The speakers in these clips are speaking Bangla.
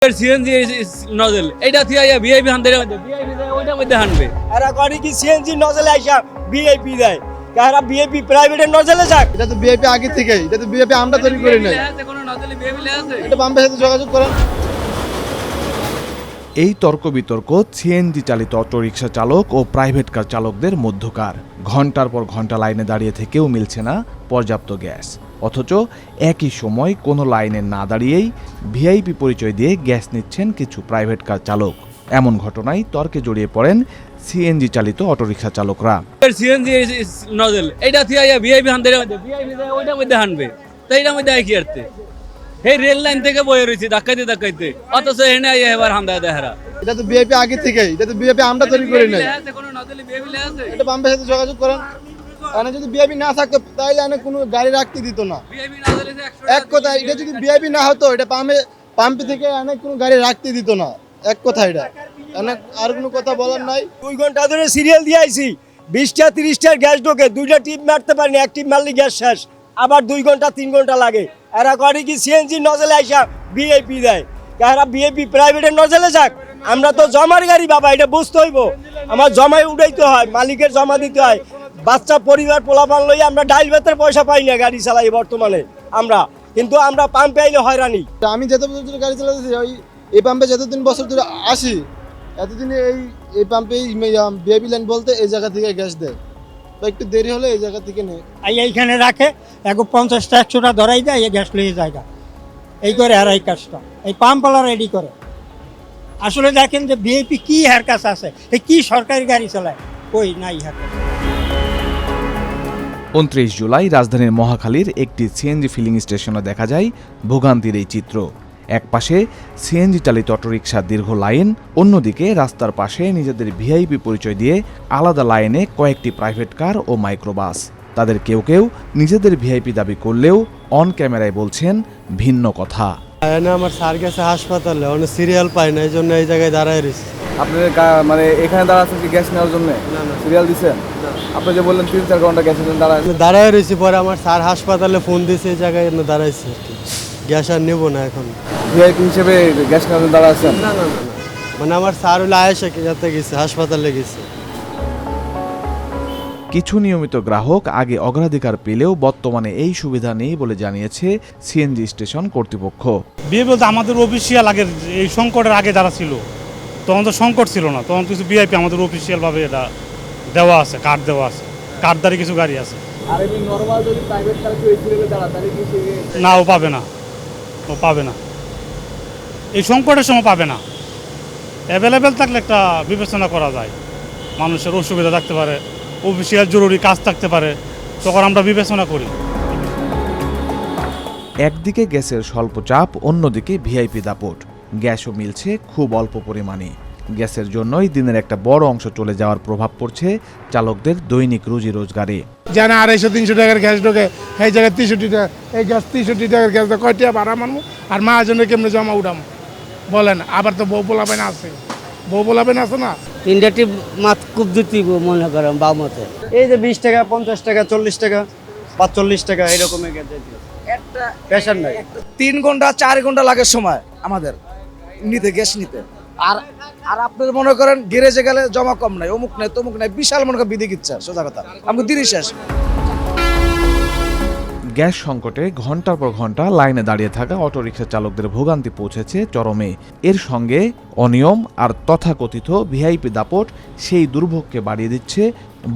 সিএনজি নজল এটা থিয়া ভিআইপি হানতে ভিআইপি দেয় ওইটার মধ্যে হানবে আর করে কি সিএনজি নজলে আইসা ভিআইপি দেয় কারা ভিআইপি প্রাইভেটের নজলে যাক। এটা তো ভিআইপি আগে থেকেই, এটা তো ভিআইপি আমরা তৈরি করি নাই। কোনো নজলে ভিআইপি আছে এটা পাম্পের সাথে যোগাযোগ করেন। এই তর্ক বিতর্ক সিএনজি চালিত অটোরিকশা চালক ও প্রাইভেট কার চালকদের মধ্যকার। ঘন্টার পর ঘন্টা লাইনে দাঁড়িয়ে থেকেও মিলছে না পর্যাপ্ত গ্যাস, অথচ একই সময় কোনো লাইনে না দাঁড়িয়েই ভিআইপি পরিচয় দিয়ে গ্যাস নিচ্ছেন কিছু প্রাইভেট কার চালক। এমন ঘটনায় তর্কে জড়িয়ে পড়েন সিএনজি চালিত অটোরিকশা চালকরা। সিএনজি নজল এটা থিয়া ভিআইপি হানতে ভিআইপি দেয় ওইটার মধ্যে হানবে তো এইটার মধ্যে কি আরতে এই রেল লাইন থেকে বয়ে রয়েছে ধাক্কাইতে অথচ এনে এবার হামদা দেহারা। এটা তো ভিআইপি আগে থেকেই, এটা তো ভিআইপি আমরা তৈরি করি নাই। কোনো নজলে ভিআইপি আছে এটা পাম্পের সাথে যোগাযোগ করেন। এখানে যদি ভিআইপি না থাকতো তাহলে এখানে কোনো গাড়ি রাখতে দিত না। ভিআইপি নজলে এক কথা, এটা যদি ভিআইপি না হতো এটা পাম্পে থেকে এখানে কোনো গাড়ি রাখতে দিত না। এক কথা, এটা এখানে আর কোনো কথা বলার নাই। 2 ঘন্টা ধরে সিরিয়াল দিয়ে আইছি, 20টা 30টার গ্যাস ঢোকে, 2টা টিপ মারতে পারিনি, এক টিপ মারলে গ্যাস শেষ, আবার 2 ঘন্টা 3 ঘন্টা লাগে। এরা করে কি সিএনজি নজলে আইসা ভিআইপি দেয় কারা ভিআইপি প্রাইভেটের নজলে যাক। আমরা তো জমার গাড়ি বাবা, এটা বুঝতে হইব। আমার জমায় উঠাইতে হয়, মালিকের জমা দিতে হয়, বাচ্চা পরিবার পোলাপান লই আমরা ডাইল ভাতের পয়সা পাই না গাড়ি চালাই বর্তমানে আমরা, কিন্তু আমরা পাম্পে আইলে হয়রানি। আমি যত বছর ধরে গাড়ি চালাতেছি, এই পাম্পে যতদিন বছর ধরে আসি, এতদিনে এই পাম্পে ভিআইপি লাইন বলতে এই জায়গা থেকে গ্যাস দেয়, তো একটু দেরি হলে এই জায়গা থেকে নেই। এইখানে রাখে 50টা 100টা ধরাই দেয়, গ্যাস লইয়ে জায়গা এই করে আর এই কাজটা এই পাম্পওয়ালা রেডি করে। আসলে দেখেন যে ভিআইপি কি হার কাছে আছে, এই কি সরকারি গাড়ি চালায়, কই নাই হার কাছে। 29 জুলাই রাজধানীর মহাখালীর একটি সিএনজি ফিলিং স্টেশনে দেখা যায় ভোগান্তির এই চিত্র। একপাশে সিএনজি চালিত অটোরিকশার দীর্ঘ লাইন, অন্যদিকে রাস্তার পাশে নিজেদের ভিআইপি পরিচয় দিয়ে আলাদা লাইনে কয়েকটি প্রাইভেট কার ও মাইক্রোবাস। তাদের কেউ কেউ নিজেদের ভিআইপি দাবি করলেও অন ক্যামেরায় বলছেন ভিন্ন কথা। আমার স্যার গেছে হাসপাতালে, অনেক সিরিয়াল পাই না, এই জন্য এই জায়গায় দাঁড়ায় রয়েছে। আপনাদের মানে এখানে দাঁড়াচ্ছেন কি গ্যাস নেওয়ার জন্য? সিরিয়াল দিচ্ছেন? আপনি যে বললেন 3-4 ঘন্টা গ্যাসের জন্য দাঁড়ায় রয়েছি, পরে আমার স্যার হাসপাতালে ফোন দিয়েছে, এই জায়গায় দাঁড়াইছি আর কি। গ্যাস আর নেবো না এখন। ভিআইপি হিসেবে গ্যাস নেওয়ার জন্য দাঁড়াচ্ছেন? না, মানে আমার স্যার হলে আয়েসে যাতে গেছে, হাসপাতালে গেছে। কিছু নিয়মিত গ্রাহক আগে অগ্রাধিকার পেলেও বর্তমানে এই সুবিধা নেই বলে জানিয়েছে সিএনজি স্টেশন কর্তৃপক্ষ। বিয়ে বলতে আমাদের অফিসিয়াল আগের এই সংকটের আগে যারা ছিল তখন তো সংকট ছিল না, তখন কিছু ভিআইপি আমাদের অফিসিয়ালভাবে এটা দেওয়া আছে, কার্ড দেওয়া আছে, কার্ডদারি কিছু গাড়ি আছে। আর এমনি নরমাল যদি প্রাইভেট কার কেউ সিরিয়ালে দাঁড়ায় তাহলে কি না, ও পাবে না, এই সংকটের সময় পাবে না। অ্যাভেলেবেল থাকলে একটা বিবেচনা করা যায়, মানুষের অসুবিধা থাকতে পারে, অফিসিয়াল জরুরি কাজ থাকতে পারে, তখন আমরা বিবেচনা করি। একদিকে গ্যাসের স্বল্প চাপ, অন্যদিকে ভিআইপি দাপট। গ্যাসও মিলছে খুব অল্প পরিমাণে। গ্যাসের জন্যই দিনের একটা বড় অংশ চলে যাওয়ার প্রভাব পড়ছে চালকদের দৈনিক রুজি রোজগারে। জানা 250-300 টাকার গ্যাস ঢোকে, এই জায়গায় 63 টাকা, এই গ্যাস 63 টাকার গ্যাস কয়টা ভাড়া মানবো আর মাহাজনের কেমনে জমা উঠামো বলেন? আবার তো বউ পোলাবেন আছে না, 3টা টিপ মাত খুব দিতে মনে করেন বাম মতে। এই যে 20 টাকা 50 টাকা 40 টাকা 45 টাকা এরকমের গ্যাস একটা প্রেশার নাই। 3 ঘন্টা 4 ঘন্টা লাগে সময় আমাদের নিতে, গ্যাস নিতে। আর আপনাদের মনে করেন গ্যারেজে গেলে জমা কম নাই, অমুক নাই তমুক নাই, বিশাল মনে করেন বিধি কিচ্ছা, সোজা কথা আমাকে দিনই শেষ। গ্যাস সংকটে ঘন্টার পর ঘন্টা লাইনে দাঁড়িয়ে থাকা অটোরিকশা চালকদের ভোগান্তি পৌঁছেছে চরমে। এর সঙ্গে অনিয়ম আর তথাকথিত ভিআইপি দাপট সেই দুর্ভোগকে বাড়িয়ে দিচ্ছে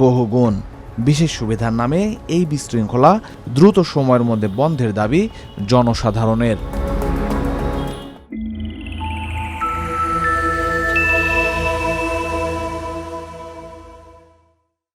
বহুগুণ। বিশেষ সুবিধার নামে এই বিশৃঙ্খলা দ্রুত সময়ের মধ্যে বন্ধের দাবি জনসাধারণের।